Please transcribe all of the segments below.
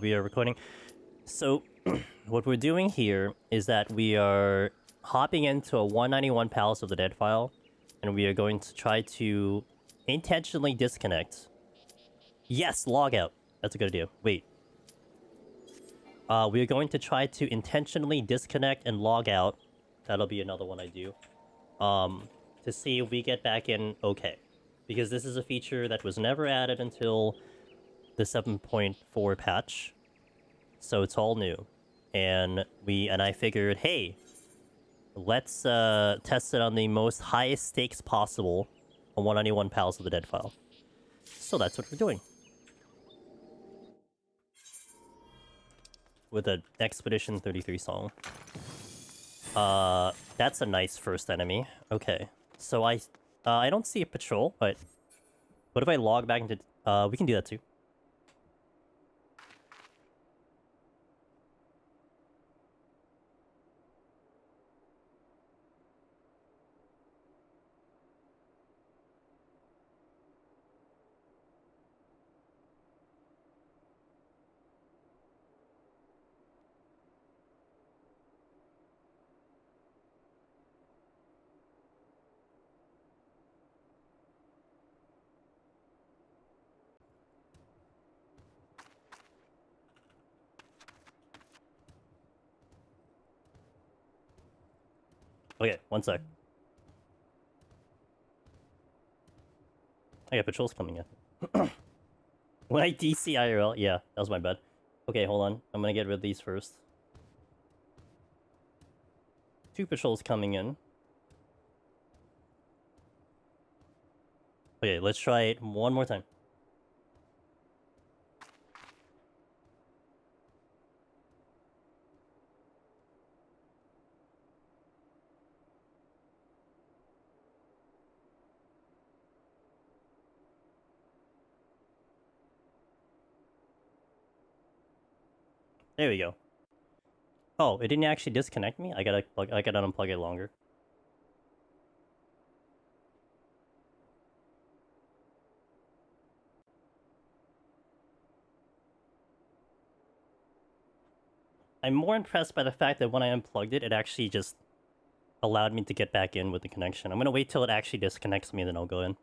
we are recording. So, what we're doing here is that we are hopping into a 191 Palace of the Dead file, and we are going to try to intentionally disconnect. Yes, log out. That's a good idea. Wait. We are going to try to intentionally disconnect and log out. That'll be another one I do. To see if we get back in okay. Because this is a feature that was never added until the 7.4 patch. So it's all new. And I figured, hey, let's test it on the most highest stakes possible on 191 Palace of the Dead file. So that's what we're doing. With an Expedition 33 song. That's a nice first enemy. Okay. So I don't see a patrol, but what if I log back into... we can do that too. Okay, one sec. I got patrols coming in. When I DC IRL, yeah, that was my bad. Okay, hold on. I'm gonna get rid of these first. 2 patrols coming in. Okay, let's try it one more time. There we go. Oh, it didn't actually disconnect me? I gotta unplug it longer. I'm more impressed by the fact that when I unplugged it, it actually just allowed me to get back in with the connection. I'm gonna wait till it actually disconnects me, then I'll go in.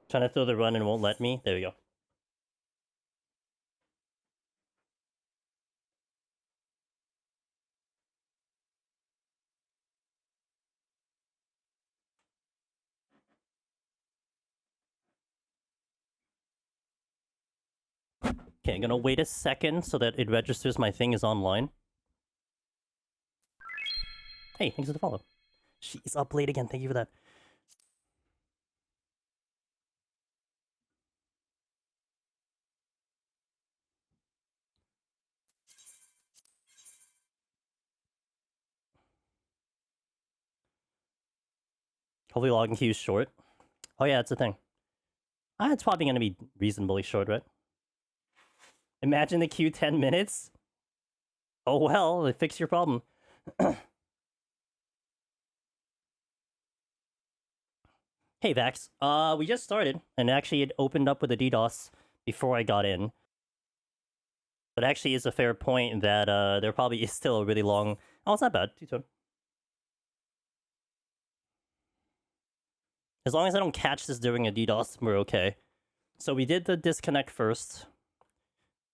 Trying to throw the run and won't let me. There we go. Okay, I'm gonna wait a second so that it registers my thing is online. Hey, thanks for the follow. She's up late again, thank you for that. Hopefully login queue is short. Oh yeah, that's the thing. It's probably gonna be reasonably short, right? Imagine the queue 10 minutes? Oh well, fix your problem. Hey Vax, we just started, and actually it opened up with a DDoS before I got in. But actually it's a fair point that there probably is still a really long... Oh, it's not bad, two-tone. As long as I don't catch this during a DDoS, we're okay. So we did the disconnect first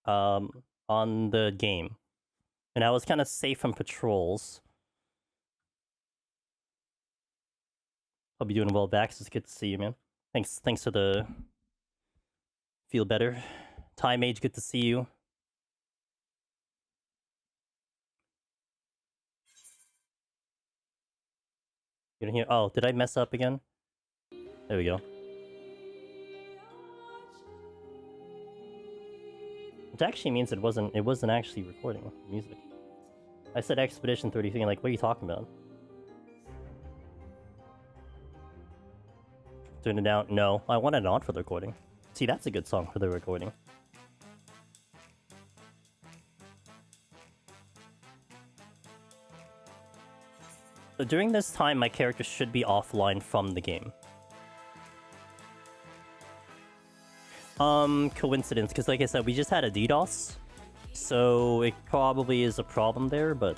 on the game. And I was kind of safe from patrols. I'll be doing well, Vax. It's good to see you, man. Thanks for the... Feel better. Time Age, good to see you. You don't hear... Oh, did I mess up again? There we go. Which actually means it wasn't actually recording music. I said Expedition 33 and like, what are you talking about? Turn it down? No, I want it on for the recording. See, that's a good song for the recording. So during this time, my character should be offline from the game. Coincidence, because like I said, we just had a DDoS. So it probably is a problem there, but...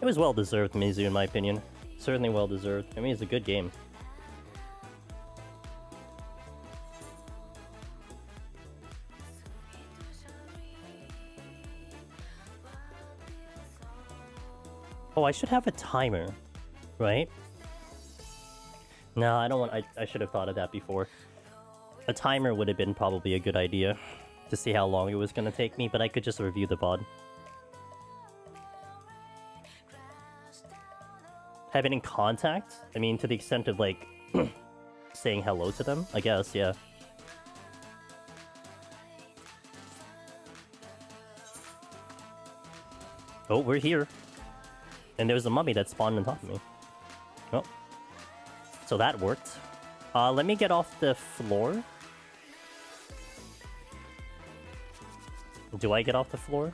It was well-deserved, Mizu, in my opinion. Certainly well-deserved. I mean, it's a good game. Oh, I should have a timer, right? No, I don't want... I should have thought of that before. A timer would have been probably a good idea to see how long it was going to take me, but I could just review the VOD. Have it in contact? I mean, to the extent of, like, saying hello to them? I guess, yeah. Oh, we're here. And there was a mummy that spawned on top of me. Oh. So that worked. Let me get off the floor. Do I get off the floor?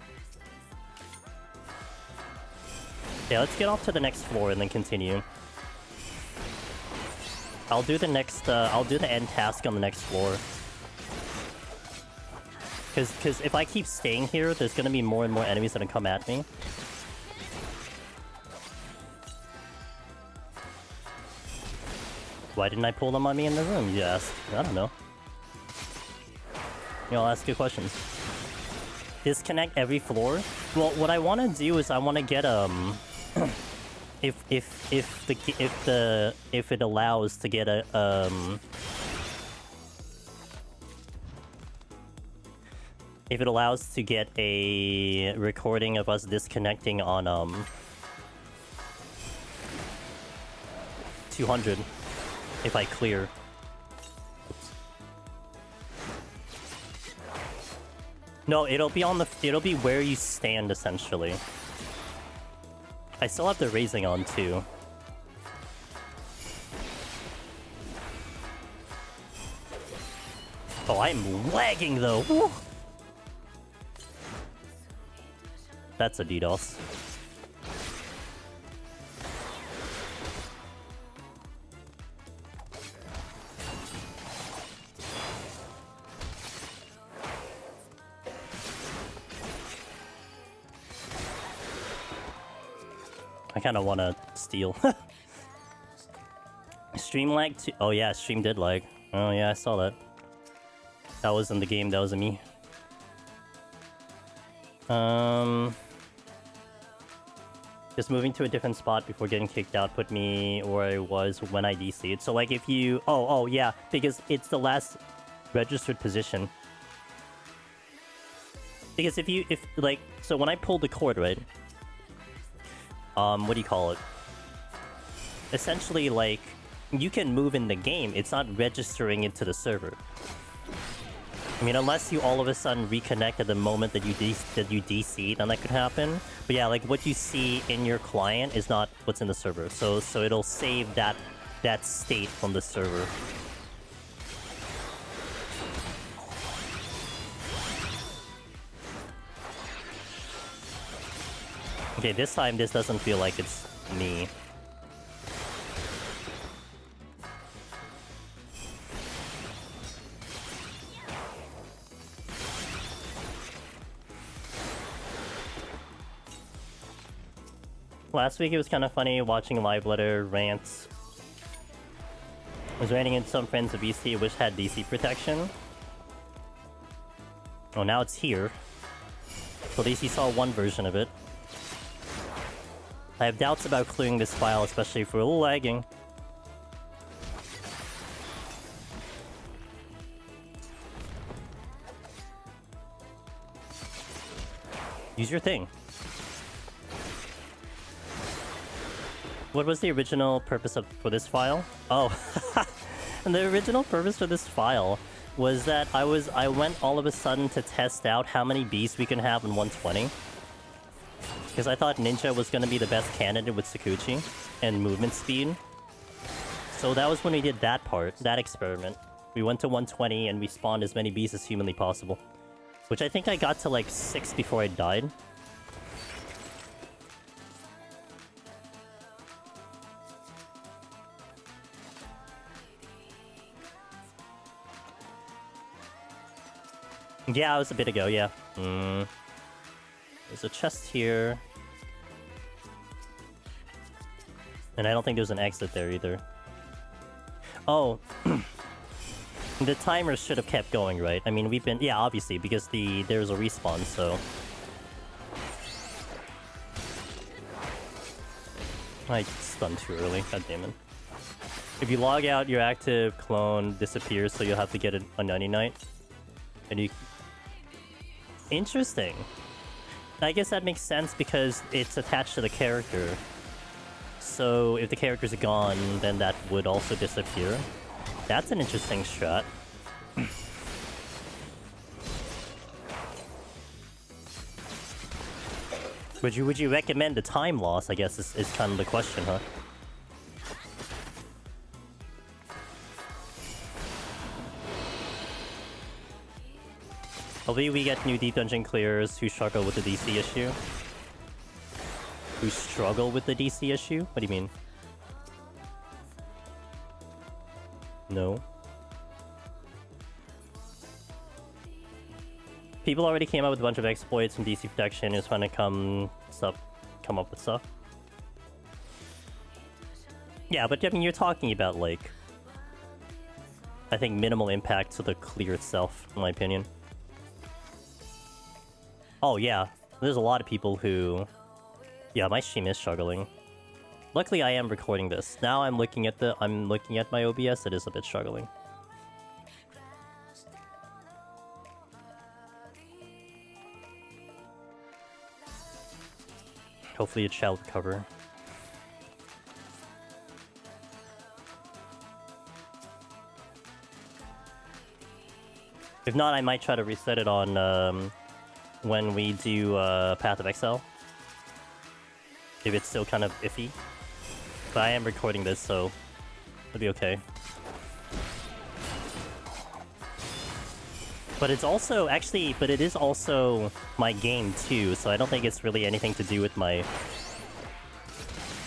Yeah, let's get off to the next floor and then continue. I'll do the next, I'll do the end task on the next floor. Because if I keep staying here, there's gonna be more and more enemies that come at me. Why didn't I pull them on me in the room, you ask? I don't know. You know, I'll ask you questions. Disconnect every floor? Well, what I want to do is I want to get, if it allows to get a, if it allows to get a recording of us disconnecting on, 200. If I clear. Oops. No, it'll be where you stand, essentially. I still have the raising on, too. Oh, I'm lagging, though. Woo! That's a DDoS. I kind of want to steal. Stream lag too? Oh yeah, stream did lag. Oh yeah, I saw that. That was in the game, that was me. Just moving to a different spot before getting kicked out put me where I was when I DC'd. So like if you... Oh yeah, because it's the last registered position. Because so when I pulled the cord, right? What do you call it? Essentially, like, you can move in the game, it's not registering into the server. I mean, unless you all of a sudden reconnect at the moment that you DC, then that could happen. But yeah, like, what you see in your client is not what's in the server. So it'll save that state from the server. Okay, this time this doesn't feel like it's me. Last week it was kind of funny watching live letter rants. I was ranting into some friends of BC which had DC protection. Oh, now it's here. So at least you saw one version of it. I have doubts about clearing this file, especially for lagging. Use your thing. What was the original purpose for this file? Oh, and the original purpose for this file was that I went all of a sudden to test out how many beasts we can have in 120. Because I thought Ninja was going to be the best candidate with Sakuchi and movement speed. So that was when we did that part, that experiment. We went to 120 and we spawned as many beasts as humanly possible. Which I think I got to like 6 before I died. Yeah, it was a bit ago, yeah. There's a chest here. And I don't think there's an exit there either. Oh. The timer should have kept going, right? I mean, we've been... Yeah, obviously, because there's a respawn, so... I stunned too early. God damn it. If you log out, your active clone disappears, so you'll have to get a Nunny Knight. And you... Interesting. I guess that makes sense because it's attached to the character. So if the characters are gone, then that would also disappear. That's an interesting strat. Would you recommend the time loss, I guess, is kind of the question, huh? Hopefully we get new deep dungeon clears who struggle with the DC issue. Who struggle with the DC issue? What do you mean? No. People already came up with a bunch of exploits and DC protection. Just want to come up with stuff. Yeah, but I mean, you're talking about like, I think minimal impact to the clear itself, in my opinion. Oh yeah, there's a lot of people who, yeah, my stream is struggling. Luckily, I am recording this. Now I'm looking at my OBS. It is a bit struggling. Hopefully it shall recover. If not, I might try to reset it on when we do Path of Exile. If it's still kind of iffy. But I am recording this, so it'll be okay. But it's also, actually, but it is also my game too, so I don't think it's really anything to do with my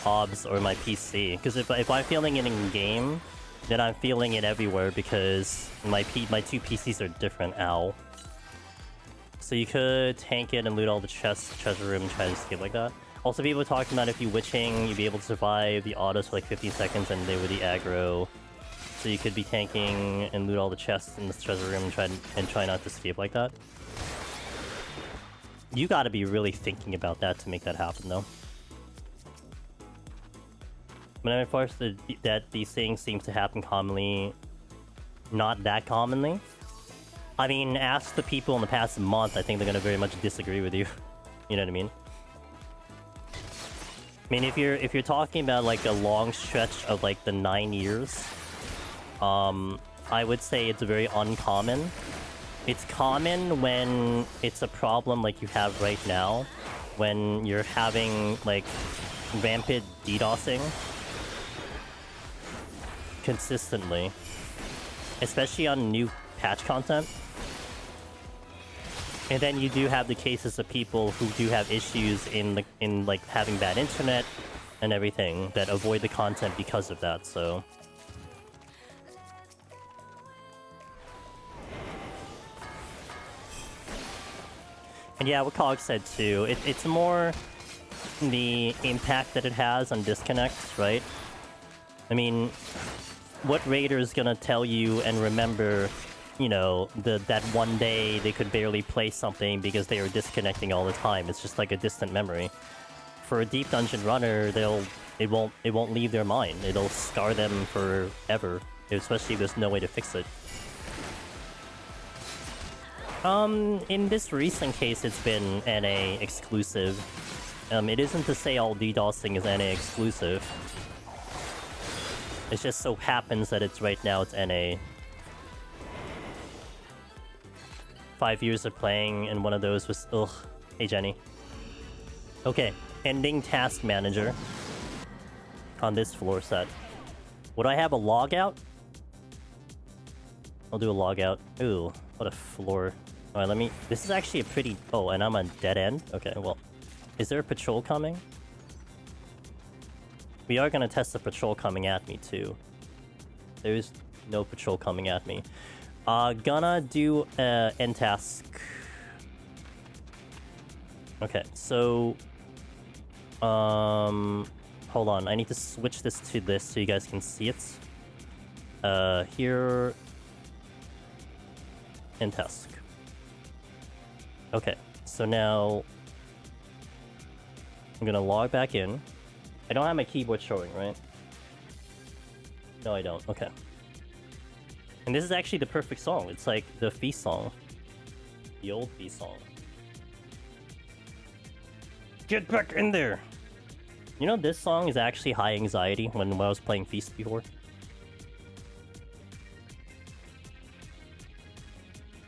OBS or my PC. Because if I'm feeling it in game, then I'm feeling it everywhere because my two PCs are different. Ow. So you could tank it and loot all the chests, treasure room, and try to escape like that. Also, people were talking about if you witching, you'd be able to survive the autos for like 15 seconds and they would the aggro. So you could be tanking and loot all the chests in this treasure room and try not to escape like that. You gotta be really thinking about that to make that happen, though. But of course, that these things seem to happen commonly, not that commonly. I mean, ask the people in the past month, I think they're gonna very much disagree with you. You know what I mean? I mean, if you're talking about like a long stretch of like the 9 years, I would say it's very uncommon. It's common when it's a problem like you have right now, when you're having like rampant DDoSing consistently, especially on new patch content. And then you do have the cases of people who do have issues in like having bad internet and everything that avoid the content because of that. So and yeah, what Cog said too, it's more the impact that it has on disconnects, right? I mean, what raider is gonna tell you and remember, you know, that one day they could barely play something because they were disconnecting all the time? It's just like a distant memory. For a deep dungeon runner, it won't leave their mind. It'll scar them forever, especially if there's no way to fix it. In this recent case, it's been NA exclusive. It isn't to say all DDoSing is NA exclusive. It just so happens that right now it's NA. 5 years of playing, and one of those was... Ugh. Hey, Jenny. Okay, ending task manager on this floor set. Would I have a logout? I'll do a logout. Ooh, what a floor. Alright, let me... This is actually a pretty... Oh, and I'm on dead end? Okay, well... Is there a patrol coming? We are gonna test the patrol coming at me, too. There's no patrol coming at me. Gonna do end task. Okay, so hold on, I need to switch this to this so you guys can see it. Here, end task. Okay, so now I'm gonna log back in. I don't have my keyboard showing, right? No, I don't. Okay. And this is actually the perfect song. It's like the feast song. The old feast song. Get back in there! You know, this song is actually high anxiety when I was playing Feast before.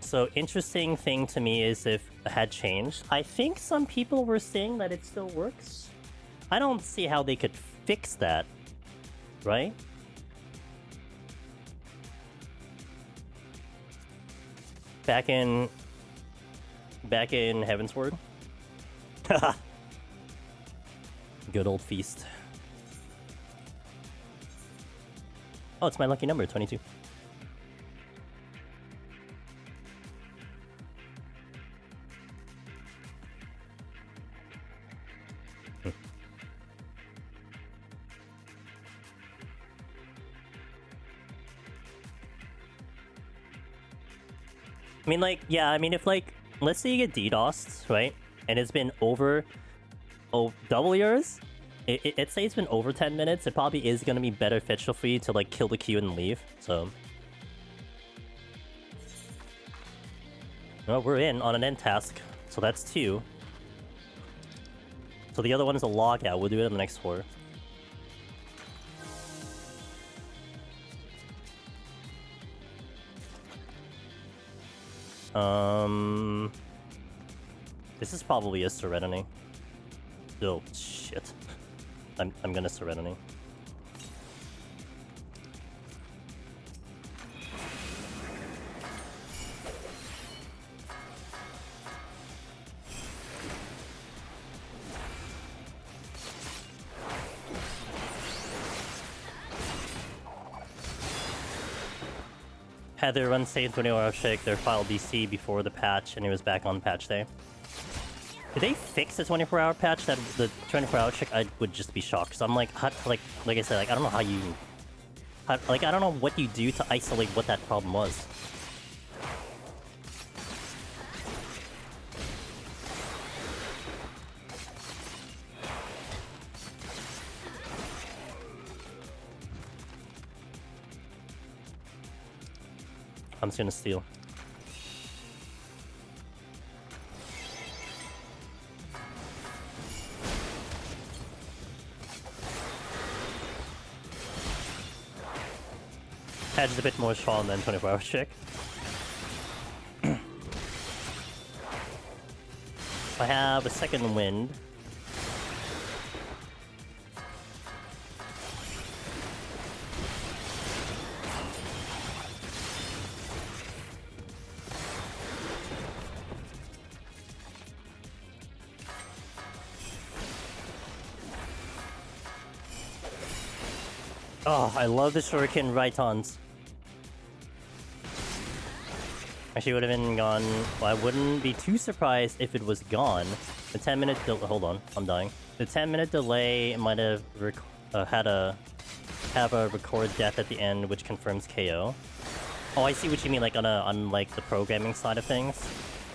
So, interesting thing to me is if it had changed. I think some people were saying that it still works. I don't see how they could fix that, right? Back in Heaven's Word. Good old Feast. Oh, it's my lucky number, 22. I mean, like, yeah, I mean, if, like, let's say you get DDoSed, right? And it's been over, double yours? Let's say it's been over 10 minutes, it probably is going to be beneficial for you to, like, kill the queue and leave, so... Well, we're in on an end task, so that's 2. So the other one is a log out, we'll do it on the next 4. This is probably a Serenity. Oh, shit. I'm gonna Serenity. Had their unsafe 24-hour check their file DC before the patch, and it was back on patch day. Did they fix the 24-hour patch? That the 24-hour check, I would just be shocked. Cause I'm like, like I said, like I don't know how you, like I don't know what you do to isolate what that problem was. I'm just gonna steal. Patch is a bit more strong than 24-hour check. I have a second wind. Oh, I love the shuriken Rhytons. Actually, would have been gone. Well, I wouldn't be too surprised if it was gone. The 10-minute hold on, I'm dying. The 10-minute delay might have have a record death at the end, which confirms KO. Oh, I see what you mean, like on like the programming side of things.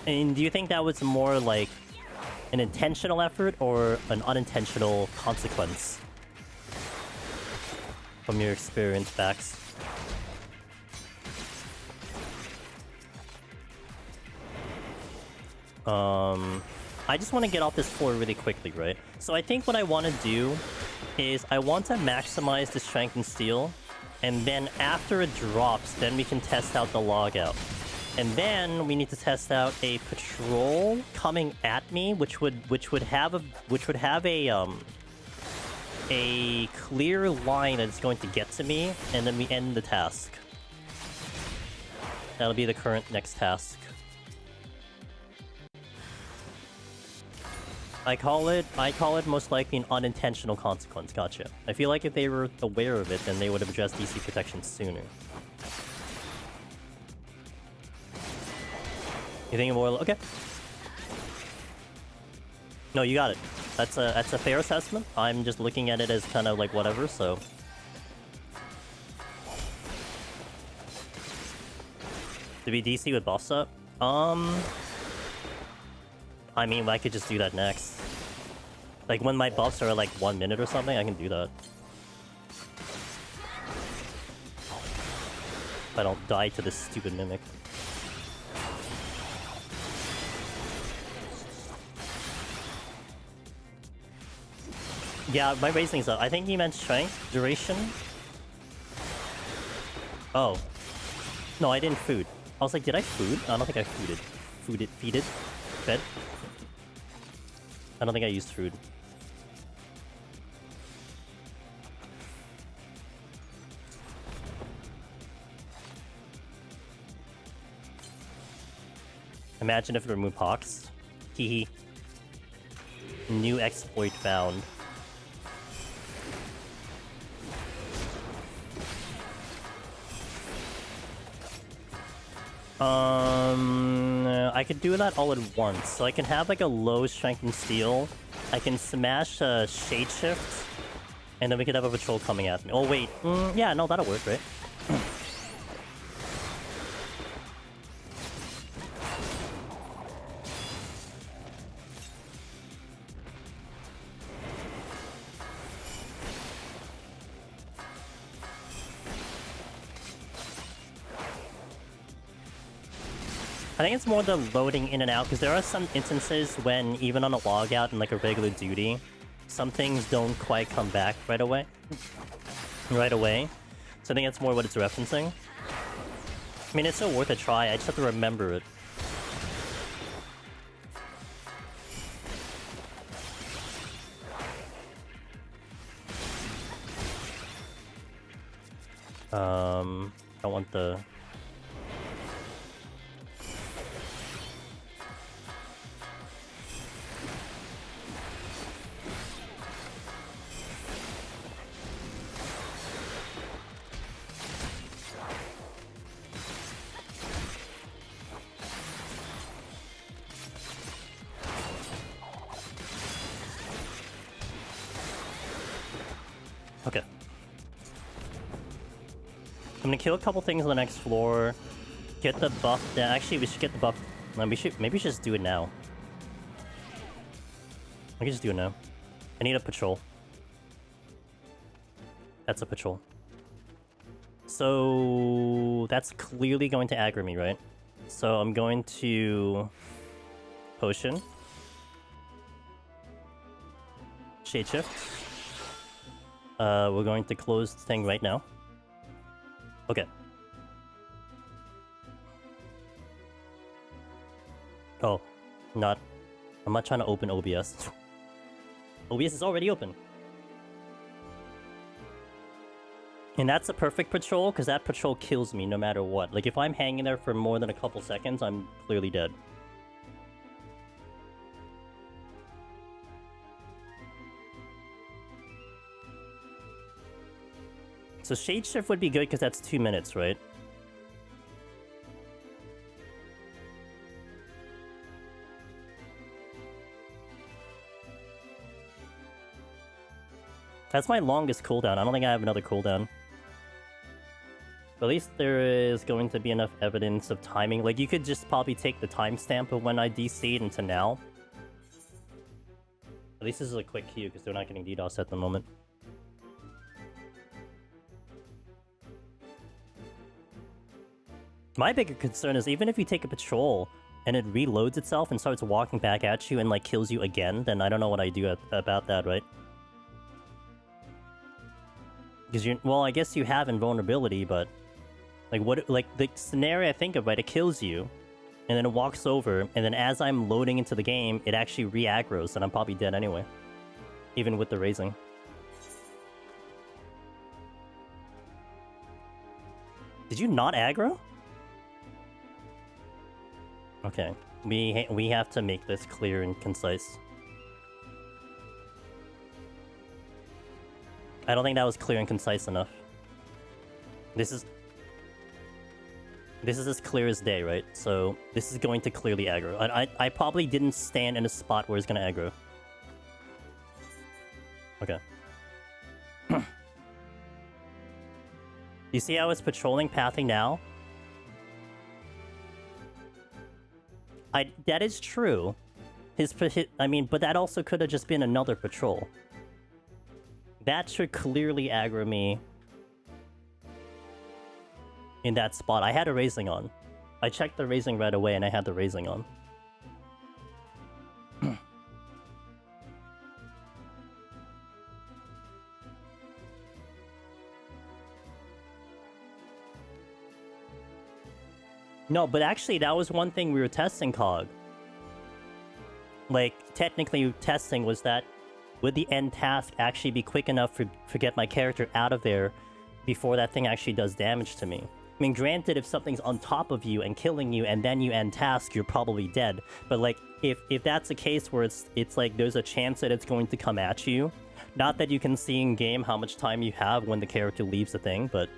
And do you think that was more like an intentional effort or an unintentional consequence from your experience, Bax? I just want to get off this floor really quickly, right? So I think what I want to do is I want to maximize the strength and steel, and then after it drops, then we can test out the logout. And then we need to test out a patrol coming at me, which would have a clear line that's going to get to me, and then we end the task. That'll be the current next task. I call it most likely an unintentional consequence. Gotcha. I feel like if they were aware of it, then they would have addressed DC protection sooner. You think more? Okay. No, you got it. That's a fair assessment. I'm just looking at it as kind of like whatever. So. Did we DC with buffs up? I mean, I could just do that next. Like when my buffs are like 1 minute or something, I can do that. If I don't die to this stupid mimic. Yeah, my raising's up. I think he meant strength, duration. Oh. No, I didn't food. I was like, did I food? I don't think I fooded. Feeded? Fed? I don't think I used food. Imagine if it removed Pox. Hehe. New exploit found. I could do that all at once. So I can have like a low strength and steel. I can smash a shade shift, and then we could have a patrol coming at me. Oh wait, yeah, no, that'll work, right? I think it's more the loading in and out, because there are some instances when, even on a logout and like a regular duty, some things don't quite come back right away. So I think that's more what it's referencing. I mean, it's still worth a try, I just have to remember it. I want the... Okay. I'm gonna kill a couple things on the next floor. Get the buff down. Actually, we should get the buff. No, maybe we should just do it now. We can just do it now. I need a patrol. That's a patrol. So that's clearly going to aggro me, right? So I'm going to potion. Shade shift. We're going to close the thing right now. Okay. Oh, I'm not trying to open OBS. OBS is already open. And that's a perfect patrol, because that patrol kills me no matter what. Like, if I'm hanging there for more than a couple seconds, I'm clearly dead. So Shade Shift would be good because that's 2 minutes, right? That's my longest cooldown. I don't think I have another cooldown. But at least there is going to be enough evidence of timing. Like, you could just probably take the timestamp of when I DC'd into now. At least this is a quick queue because they're not getting DDoS at the moment. My bigger concern is even if you take a patrol and it reloads itself and starts walking back at you and like kills you again, then I don't know what I do about that, right? Because well, I guess you have invulnerability, but like what, like the scenario I think of, right? It kills you, and then it walks over, and then as I'm loading into the game, it actually re-aggroes, and I'm probably dead anyway, even with the raising. Did you not aggro? Okay, we have to make this clear and concise. I don't think that was clear and concise enough. This is... This is as clear as day, right? So this is going to clearly aggro. I probably didn't stand in a spot where it's gonna aggro. Okay. You see how it's patrolling pathing now? That is true. I mean, but that also could have just been another patrol. That should clearly aggro me in that spot. I had a raising on. I checked the raising right away and I had the raising on. No, but actually that was one thing we were testing, Cog. Like, technically testing was that would the end task actually be quick enough for get my character out of there before that thing actually does damage to me. I mean, granted, if something's on top of you and killing you and then you end task, you're probably dead. But like, if that's a case where it's like there's a chance that it's going to come at you, not that you can see in game how much time you have when the character leaves the thing, but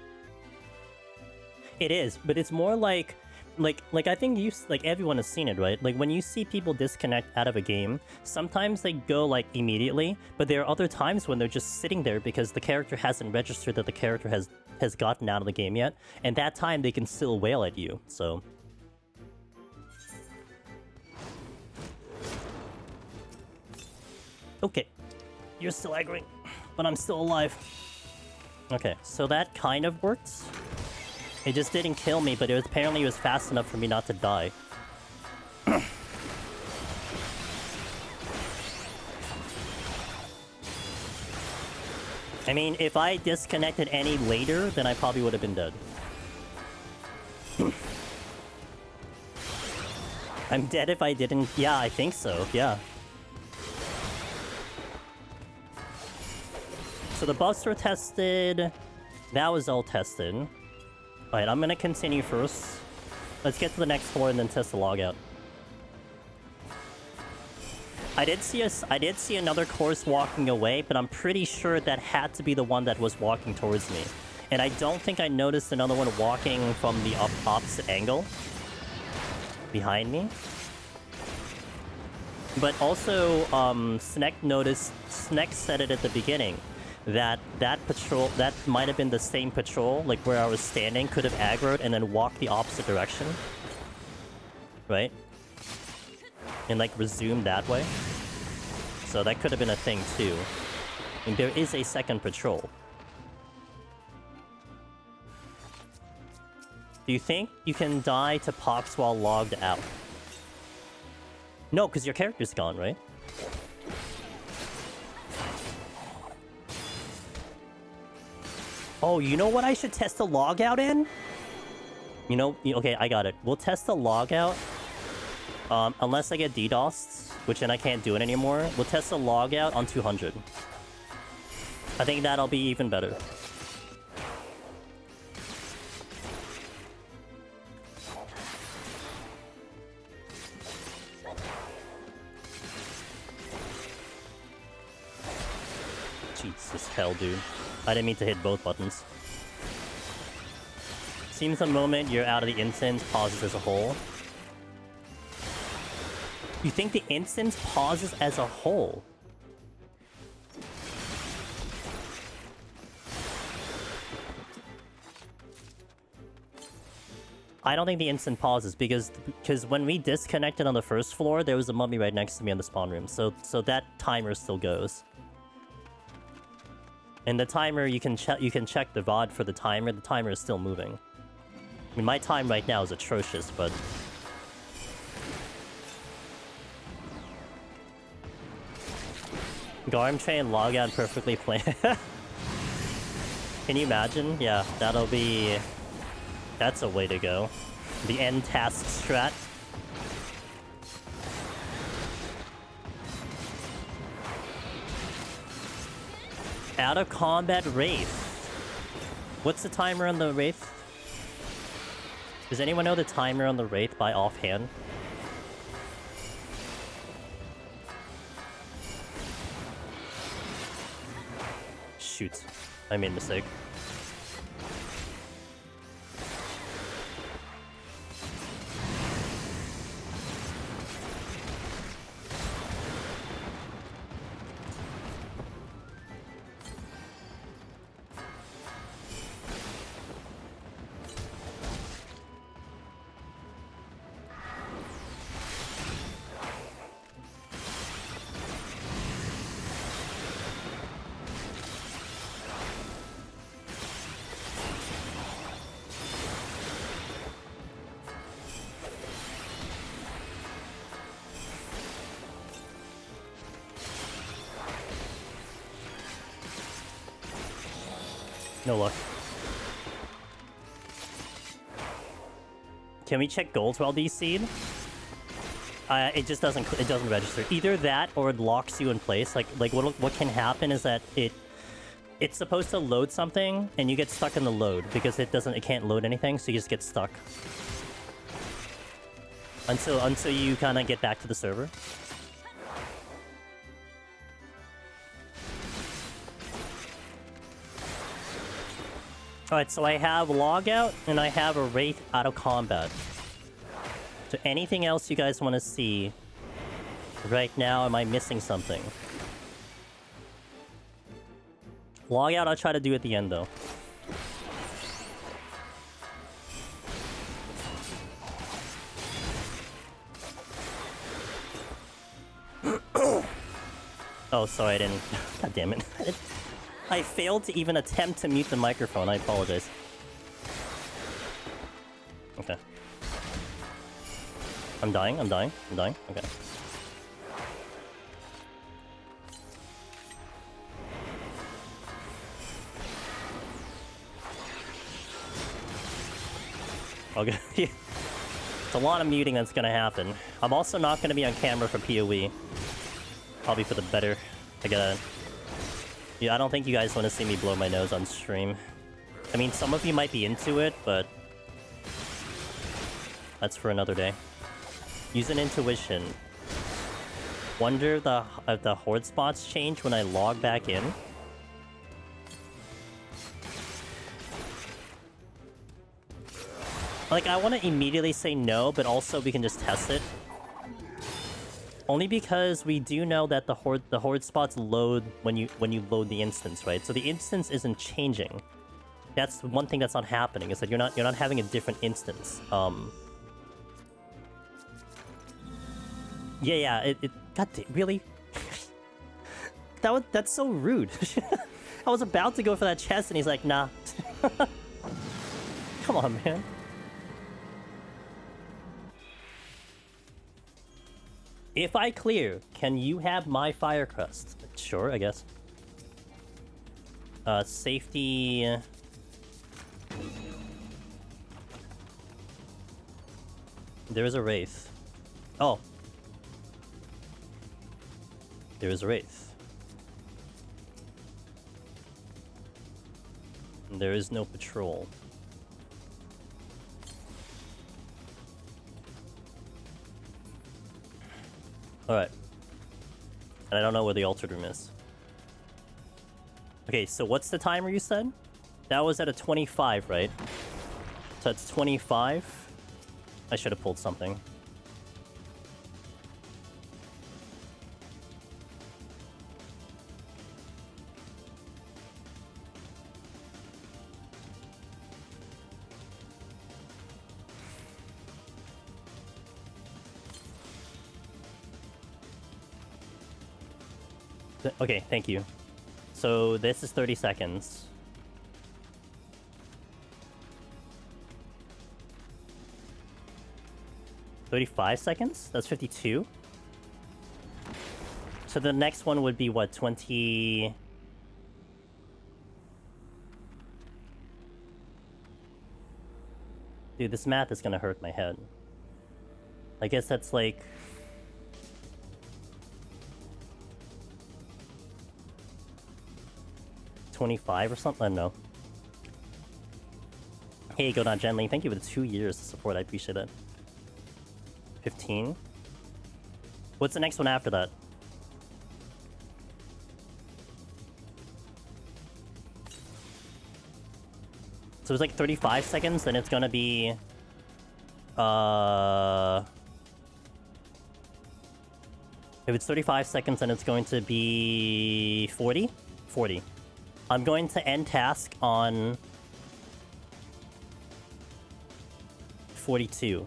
it is. But it's more like I think everyone has seen it, right? Like when you see people disconnect out of a game, sometimes they go like immediately, but there are other times when they're just sitting there because the character hasn't registered that the character has gotten out of the game yet, and that time they can still wail at you. So okay, you're still aggroing, but I'm still alive. Okay, so that kind of worked. It just didn't kill me, but apparently it was fast enough for me not to die. I mean, if I disconnected any later, then I probably would have been dead. I'm dead if I didn't... Yeah, I think so, yeah. So the buffs were tested. That was all tested. Alright, I'm gonna continue first. Let's get to the next floor and then test the logout. I did see another course walking away, but I'm pretty sure that had to be the one that was walking towards me. And I don't think I noticed another one walking from the opposite angle behind me. But also, Sneck said it at the beginning. That patrol, that might have been the same patrol, like where I was standing, could have aggroed and then walked the opposite direction. Right? And like resumed that way. So that could have been a thing too. I mean, there is a second patrol. Do you think you can die to Pox while logged out? No, because your character's gone, right? Oh, you know what I should test the logout in? You know, okay, I got it. We'll test the logout. Unless I get DDoSed, which then I can't do it anymore. We'll test the logout on 200. I think that'll be even better. Jesus hell, dude. I didn't mean to hit both buttons. Seems the moment you're out of the instance pauses as a whole. You think the instance pauses as a whole? I don't think the instant pauses because when we disconnected on the first floor, there was a mummy right next to me in the spawn room. So that timer still goes. And the timer, you can check the VOD for the timer. The timer is still moving. I mean, my time right now is atrocious, but Dawntrail logout perfectly planned. Can you imagine? Yeah, that'll be... That's a way to go. The end task strat. Out of combat Wraith. What's the timer on the Wraith? Does anyone know the timer on the Wraith by offhand? Shoot. I made a mistake. No luck. Can we check golds while DC'd? It just doesn't register. Either that or it locks you in place. Like what can happen is that it's supposed to load something and you get stuck in the load because it can't load anything, so you just get stuck. Until you kind of get back to the server. Alright, so I have logout and I have a Wraith out of combat. So anything else you guys want to see right now? Am I missing something? Logout I'll try to do at the end though. Oh, sorry, I didn't... God damn it. I failed to even attempt to mute the microphone. I apologize. Okay. I'm dying. Okay. Okay. It's a lot of muting that's gonna happen. I'm also not gonna be on camera for PoE. Probably for the better. Yeah, I don't think you guys want to see me blow my nose on stream. I mean, some of you might be into it, but that's for another day. Use an intuition. Wonder if the horde spots change when I log back in. Like, I want to immediately say no, but also we can just test it. Only because we do know that the horde spots load when you load the instance, right? So the instance isn't changing. That's one thing that's not happening, is that you're not having a different instance. Yeah, God damn, really? That's so rude. I was about to go for that chest and he's like, nah. Come on, man. If I clear, can you have my fire crest? Sure, I guess. Safety... There is a Wraith. Oh. There is a Wraith. There is no patrol. Alright. And I don't know where the altered room is. Okay, so what's the timer you said? That was at a 25, right? So that's 25. I should have pulled something. Okay, thank you. So this is 30 seconds. $35 seconds? That's 52. So the next one would be what, 20... Dude, this math is gonna hurt my head. I guess that's like... 25 or something? I don't know. Hey, go down gently. Thank you for the 2 years of support. I appreciate it. 15. What's the next one after that? So it's like 35 seconds, then it's gonna be... If it's 35 seconds, then it's going to be... 40? 40. I'm going to end task on 42.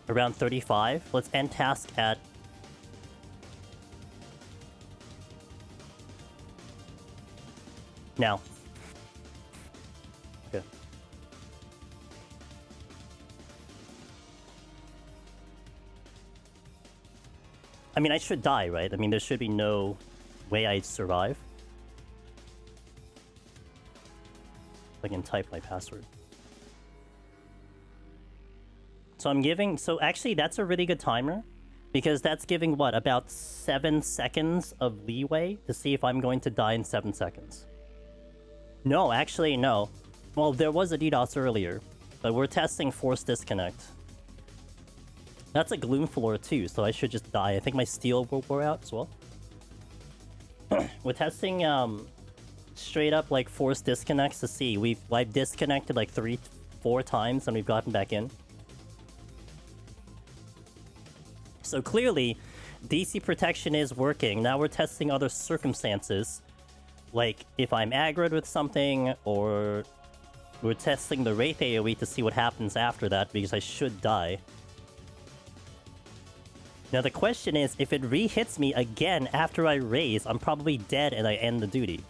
Around 35. Let's end task at... now. Okay. I mean, I should die, right? I mean, there should be no way I'd survive. I can type my password. So I'm giving... So actually, that's a really good timer. Because that's giving, what, about 7 seconds of leeway to see if I'm going to die in 7 seconds. No, actually, no. Well, there was a DDoS earlier. But we're testing force disconnect. That's a gloom floor too, so I should just die. I think my steel will wear out as well. We're testing straight up like force disconnects to see. I've disconnected like 3-4 times and we've gotten back in. So clearly, DC protection is working. Now we're testing other circumstances. Like if I'm aggroed with something, or we're testing the Wraith AoE to see what happens after that, because I should die. Now the question is, if it re-hits me again after I raise, I'm probably dead and I end the duty.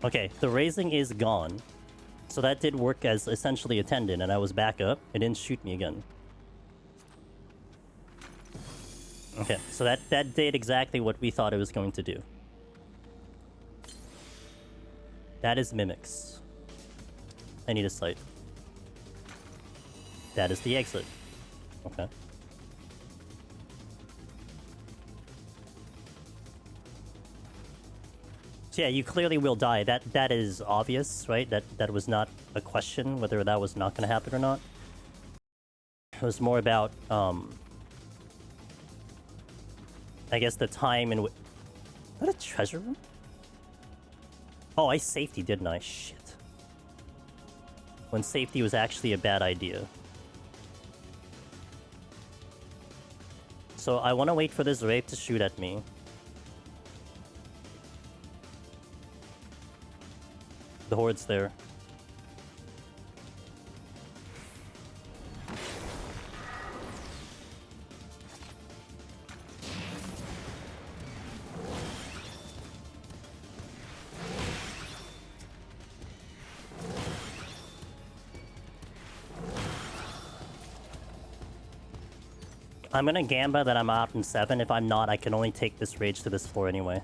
Okay, the raising is gone. So that did work as essentially a tendon, and I was back up. It didn't shoot me again. Okay, so that did exactly what we thought it was going to do. That is mimics. I need a sight. That is the exit. Okay. So yeah, you clearly will die. That is obvious, right? That was not a question whether that was not going to happen or not. It was more about, I guess the time in which... Is that a treasure room? Oh, I safety, didn't I? Shit. When safety was actually a bad idea. So I want to wait for this Wraith to shoot at me. The Horde's there. I'm gonna Gamba that I'm out in 7. If I'm not, I can only take this rage to this floor anyway.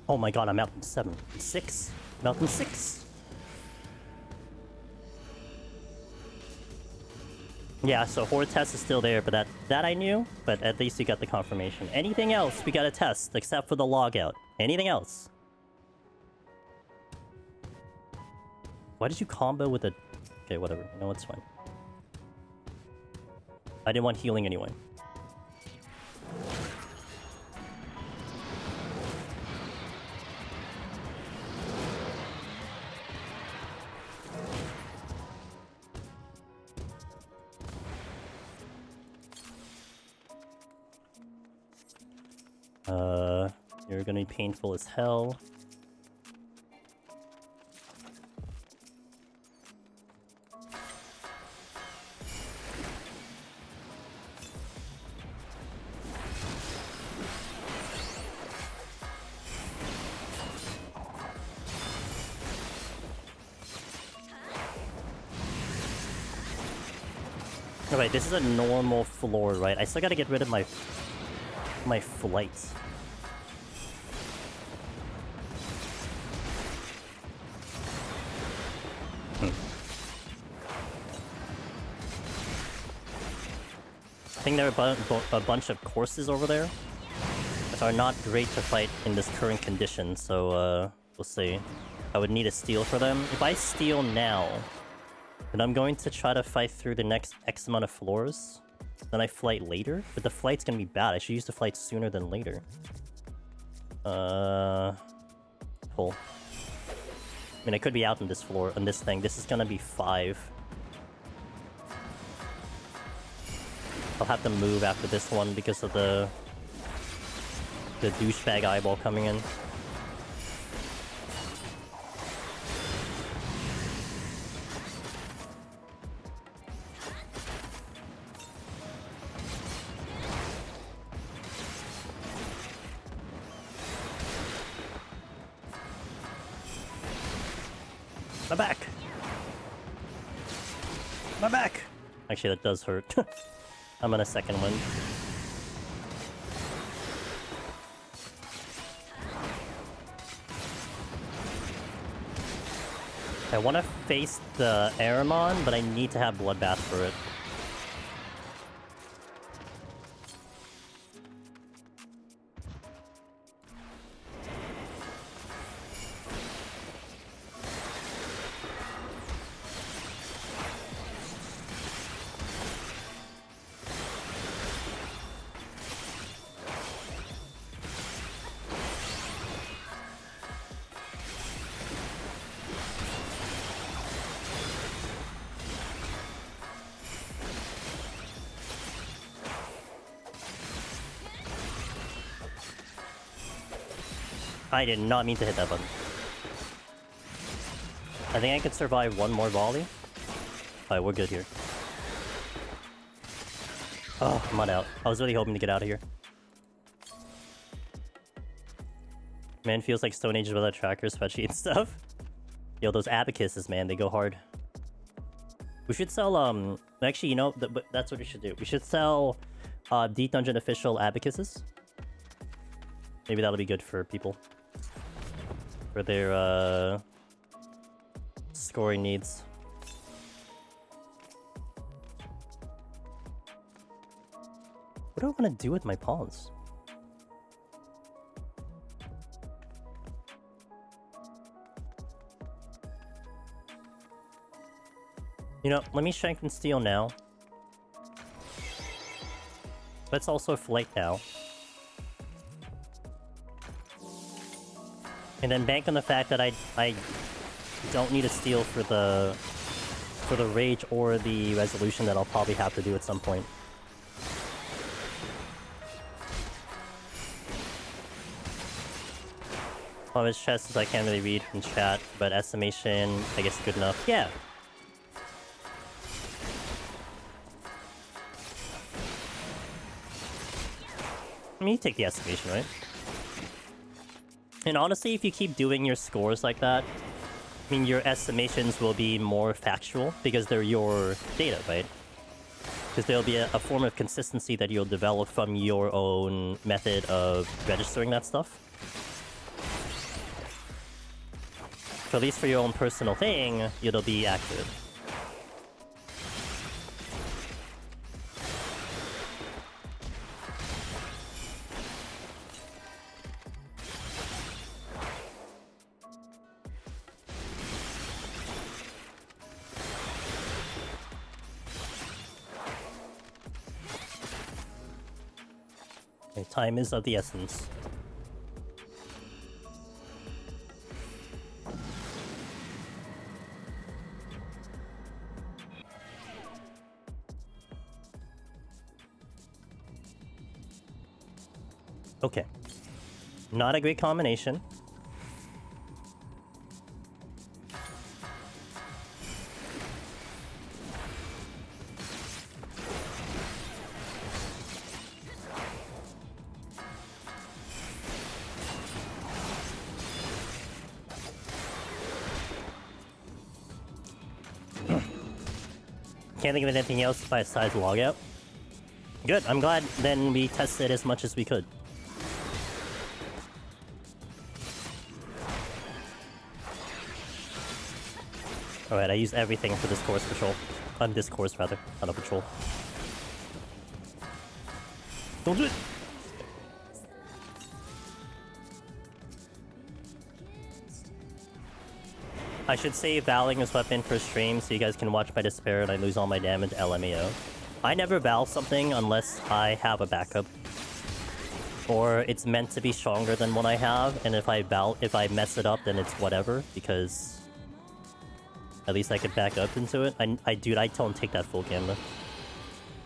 Oh my god, I'm out in 7. 6? I'm out in 6. Yeah, so Horde test is still there, but that I knew, but at least you got the confirmation. Anything else we gotta test, except for the logout. Anything else? Why did you combo with a... Okay, whatever. No, it's fine. I didn't want healing anyway. You're gonna be painful as hell. Alright, this is a normal floor, right? I still gotta get rid of my flights. I think there are a bunch of courses over there that are not great to fight in this current condition, so we'll see. I would need a steal for them. If I steal now, then I'm going to try to fight through the next X amount of floors. Then I flight later, but the flight's gonna be bad. I should use the flight sooner than later. Pull. I mean, I could be out on this floor, on this thing. This is gonna be 5. I'll have to move after this one because of the douchebag eyeball coming in. My back! My back! Actually, that does hurt. I'm on a second one. I want to face the Aramon, but I need to have Bloodbath for it. I did not mean to hit that button. I think I could survive one more volley. Alright, we're good here. Oh, I'm not out. I was really hoping to get out of here. Man, feels like Stone Age without trackers, fetchy and stuff. Yo, those abacuses, man, they go hard. We should sell, actually, you know, that's what we should do. We should sell, Deep Dungeon official abacuses. Maybe that'll be good for people. For their, scoring needs. What do I want to do with my pawns? You know, let me strengthen steel now. Let's also flight now. And then bank on the fact that I don't need a steal for the rage or the resolution that I'll probably have to do at some point. Well, his chest is I can't really read from chat, but estimation, I guess, good enough. Yeah. I mean, you take the estimation, right? And honestly, if you keep doing your scores like that, I mean, your estimations will be more factual because they're your data, right? Because there'll be a form of consistency that you'll develop from your own method of registering that stuff. So at least for your own personal thing, it'll be accurate. Time is of the essence. Okay. Not a great combination. Can't think of anything else besides logout. Good, I'm glad then we tested as much as we could. Alright, I used everything for this course patrol. On this course, rather, not a patrol. Don't do it! I should save Valing as weapon for stream so you guys can watch my despair and I lose all my damage LMAO. I never Val something unless I have a backup. Or it's meant to be stronger than what I have, and if I mess it up, then it's whatever, because at least I could back up into it. Dude, I don't take that full gamma.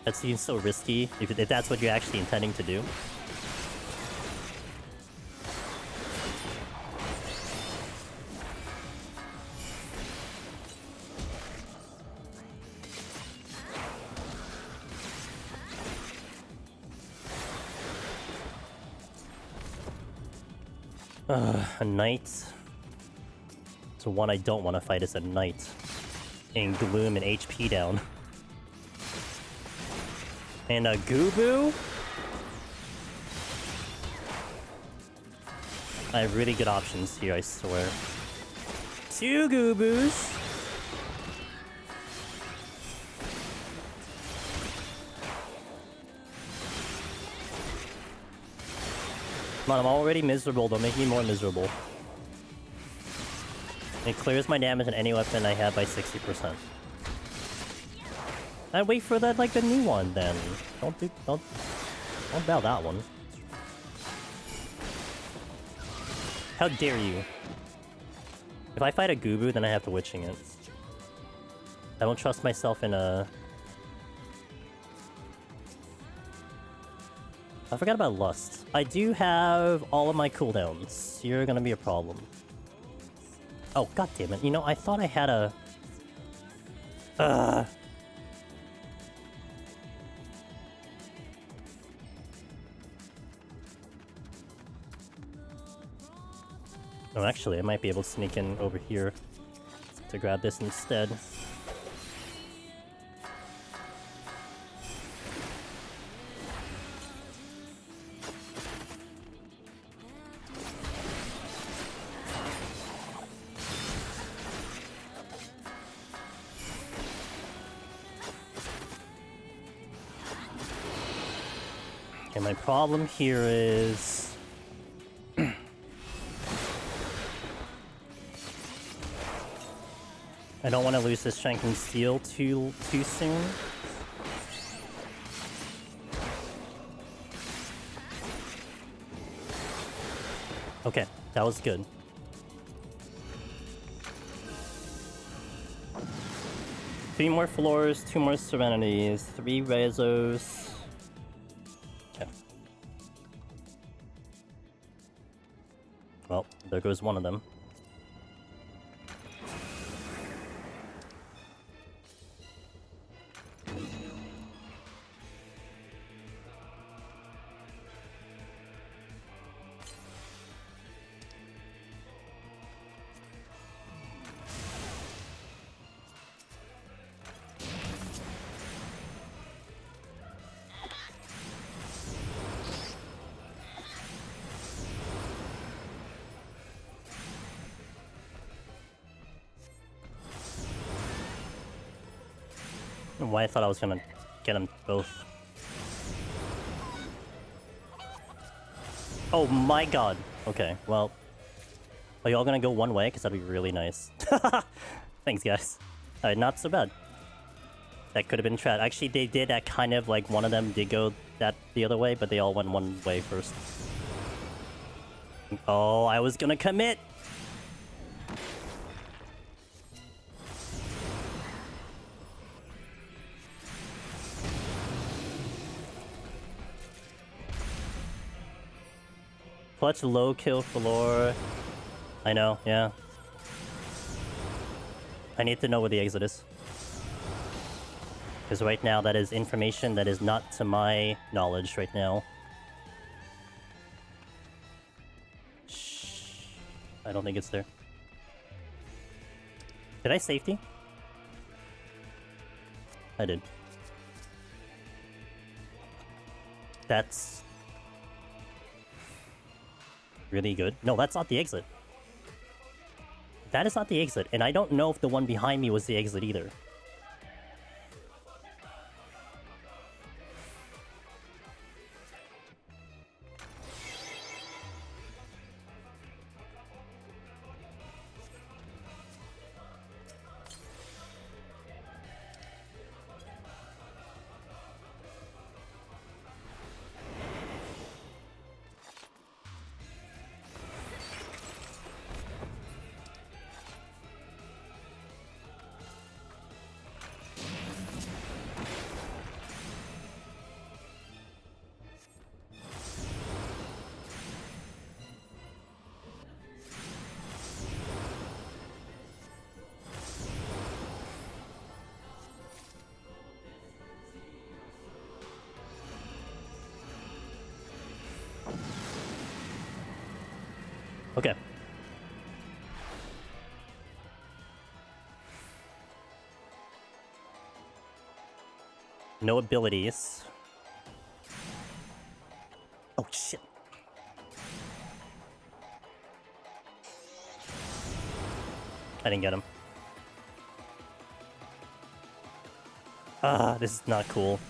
That seems so risky, if that's what you're actually intending to do. A knight. So one I don't want to fight is a knight. And gloom and HP down. And a Gubu? I have really good options here, I swear. 2 Gubus! Come on, I'm already miserable, don't make me more miserable. It clears my damage on any weapon I have by 60%. I'd wait for that, like, the new one, then. Don't bow that one. How dare you? If I fight a Gubu, then I have to Witching it. I don't trust myself in a... I forgot about Lust. I do have all of my cooldowns. You're gonna be a problem. Oh, god damn it. You know, I thought I had a... Oh, actually, I might be able to sneak in over here to grab this instead. Okay, my problem here is... I don't want to lose this Strength and Steel too soon. Okay, that was good. Three more floors, 2 more Serenities, 3 Rezos. Okay. Well, there goes one of them. Why I thought I was gonna get them both. Oh my god. Okay, well. Are y'all gonna go one way? Because that'd be really nice. Thanks, guys. Alright, not so bad. That could have been trad. Actually, they did that kind of like one of them did go the other way, but they all went one way first. Oh, I was gonna commit! Clutch low kill floor. I know, yeah. I need to know where the exit is. Because right now that is information that is not to my knowledge right now. Shh. I don't think it's there. Did I safety? I did. That's... really good. No, that's not the exit. That is not the exit, and I don't know if the one behind me was the exit either. Okay. No abilities. Oh, shit. I didn't get him. Ah, this is not cool.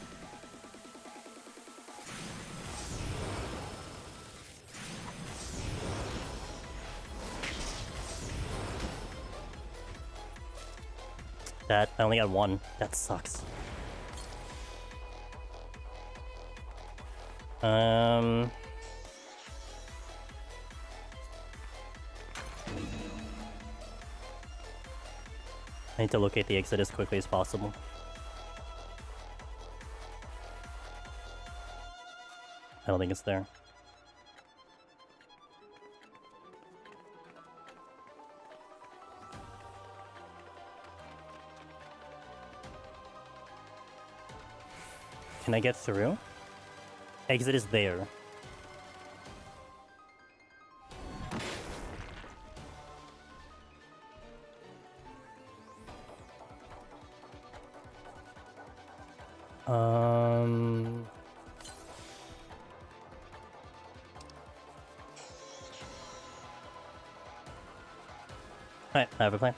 That, I only got one. That sucks. I need to locate the exit as quickly as possible. I don't think it's there. Can I get through? Exit is there. Alright, I have a plan.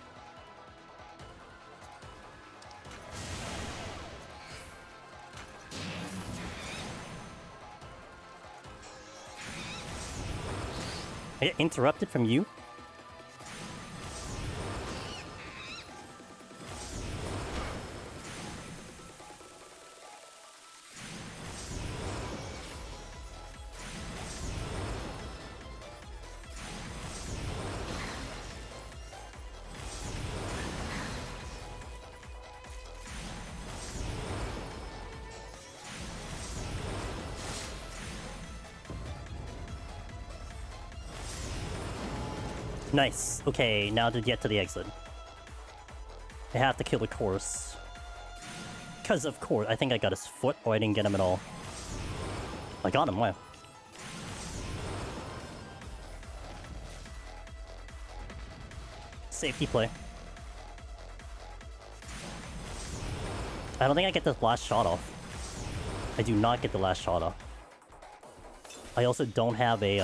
I get interrupted from you? Nice. Okay, now to get to the exit. I have to kill the course. Because of course, I think I got his foot, or I didn't get him at all. I got him, wow. Safety play. I don't think I get the last shot off. I do not get the last shot off. I also don't have a,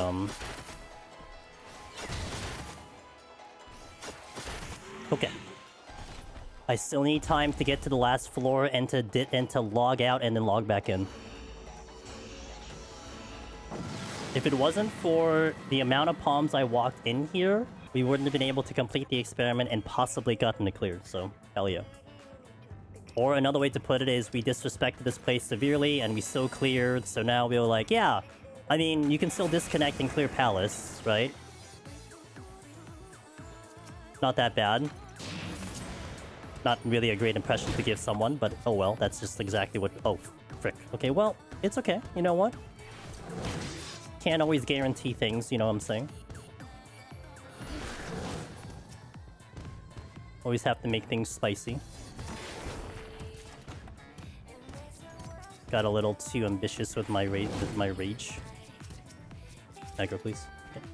Okay. I still need time to get to the last floor and to log out and then log back in. If it wasn't for the amount of palms I walked in here, we wouldn't have been able to complete the experiment and possibly gotten it cleared, so hell yeah. Or another way to put it is we disrespected this place severely and we still cleared, so now we were like, yeah, I mean, you can still disconnect and clear Palace, right? Not that bad. Not really a great impression to give someone, but oh well, that's just exactly what... Oh, frick. Okay, well, it's okay. You know what? Can't always guarantee things, you know what I'm saying? Always have to make things spicy. Got a little too ambitious with my rage. Aggro, please. Okay.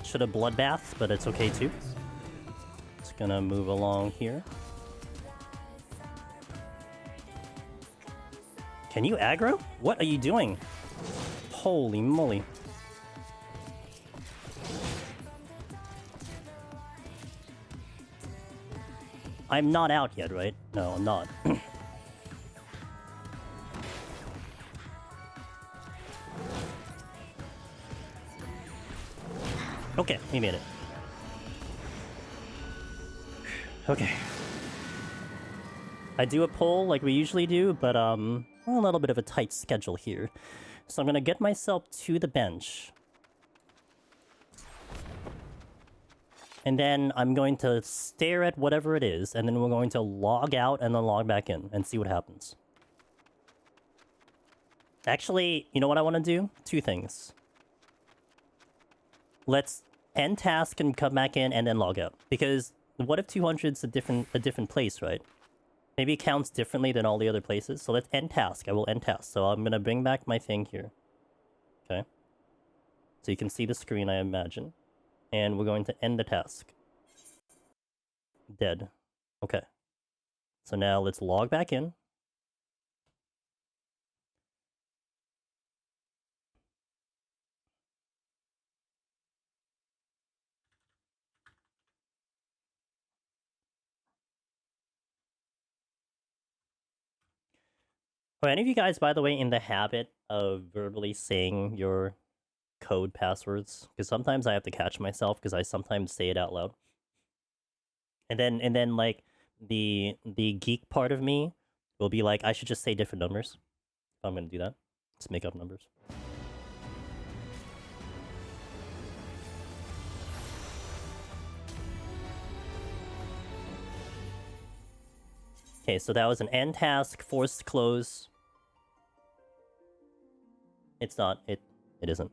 Should have bloodbath, but it's okay too. Just gonna move along here. Can you aggro? What are you doing? Holy moly. I'm not out yet, right? No, I'm not. Okay, we made it. Okay. I do a poll like we usually do, but a little bit of a tight schedule here. So I'm gonna get myself to the bench. And then I'm going to stare at whatever it is, and then we're going to log out and then log back in and see what happens. Actually, you know what I want to do? Two things. Let's end task and come back in and then log out. Because what if 200's a different place, right? Maybe it counts differently than all the other places. So let's end task. I will end task. So I'm going to bring back my thing here. Okay. So you can see the screen, I imagine. And we're going to end the task. Dead. Okay. So now let's log back in. Are any of you guys, by the way, in the habit of verbally saying your code passwords? Because sometimes I have to catch myself because I sometimes say it out loud. And then like the geek part of me will be like, I should just say different numbers. If I'm gonna do that, just make up numbers. Okay, so that was an end task, forced close. It's not. It isn't.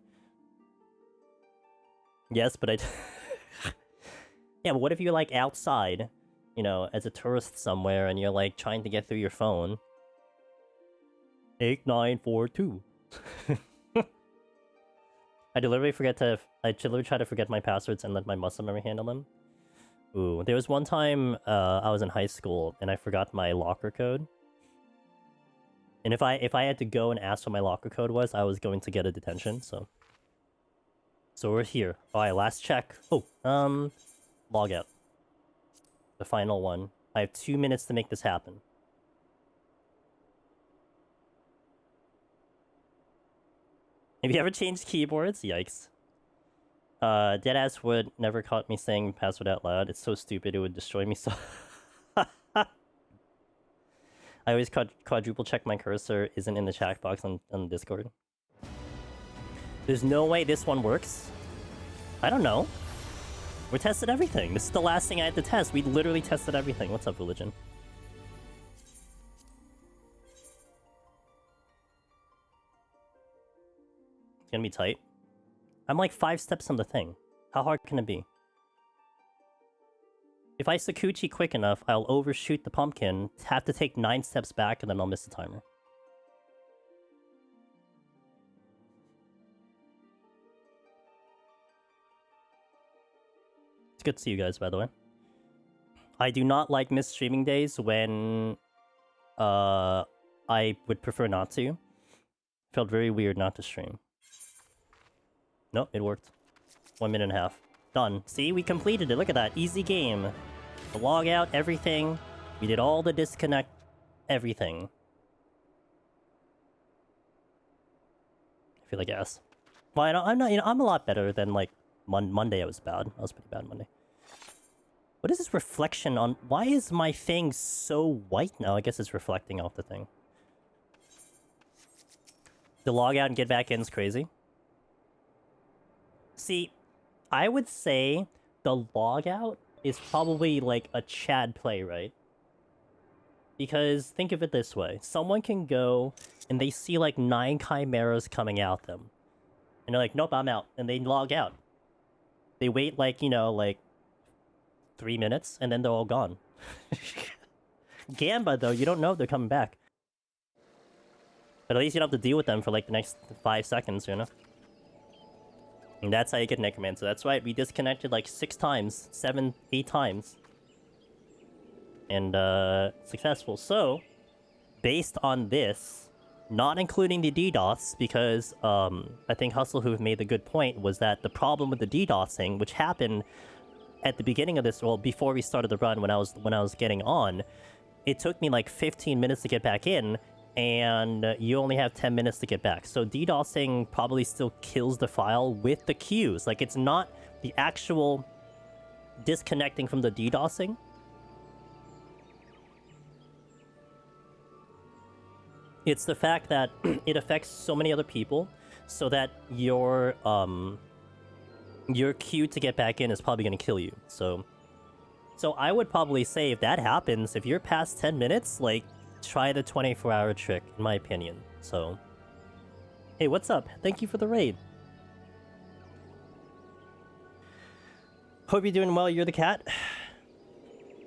Yes, but I... Yeah, but what if you're, like, outside, you know, as a tourist somewhere, and you're, like, trying to get through your phone? 8942. I deliberately try to forget my passwords and let my muscle memory handle them. Ooh, there was one time, I was in high school, and I forgot my locker code. And if I had to go and ask what my locker code was, I was going to get a detention, so... So we're here. Alright, last check. Oh, log out. The final one. I have 2 minutes to make this happen. Have you ever changed keyboards? Yikes. Deadass would never caught me saying password out loud. It's so stupid, it would destroy me so... I always quadruple check my cursor isn't in the chat box on Discord. There's no way this one works. I don't know. We tested everything. This is the last thing I had to test. We literally tested everything. What's up, Religion? It's gonna be tight. I'm like 5 steps on the thing. How hard can it be? If I Sakuchi quick enough, I'll overshoot the pumpkin, have to take 9 steps back, and then I'll miss the timer. It's good to see you guys, by the way. I do not like missed streaming days when I would prefer not to. Felt very weird not to stream. Nope, it worked. 1 minute and a half. Done. See, we completed it. Look at that. Easy game. The log out, everything. We did all the disconnect, everything. I feel like ass. Well, I'm not. You know, I'm a lot better than like Monday. I was bad. I was pretty bad Monday. What is this reflection on? Why is my thing so white now? I guess it's reflecting off the thing. The log out and get back in is crazy. See, I would say the log out is probably like a Chad play, right? Because think of it this way. Someone can go and they see like 9 chimeras coming at them. And they're like, nope, I'm out. And they log out. They wait like, you know, like 3 minutes and then they're all gone. Gamba, though, you don't know if they're coming back. But at least you don't have to deal with them for like the next 5 seconds, you know? And that's how you get Necromancer. So that's right, we disconnected like 6 times, 7, 8 times. And, successful. So, based on this, not including the DDoS, because, I think Hustle who made the good point, was that the problem with the DDoSing, which happened at the beginning of this, well, before we started the run, when I was getting on, it took me like 15 minutes to get back in, and you only have 10 minutes to get back. So DDoSing probably still kills the file with the queues. Like, it's not the actual disconnecting from the DDoSing. It's the fact that it affects so many other people, so that your queue to get back in is probably going to kill you. So I would probably say if that happens, if you're past 10 minutes, like, try the 24-hour trick, in my opinion. So, hey, what's up? Thank you for the raid. Hope you're doing well. You're the cat.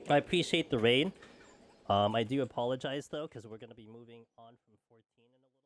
I appreciate the raid. I do apologize, though, because we're going to be moving on from 14 in a little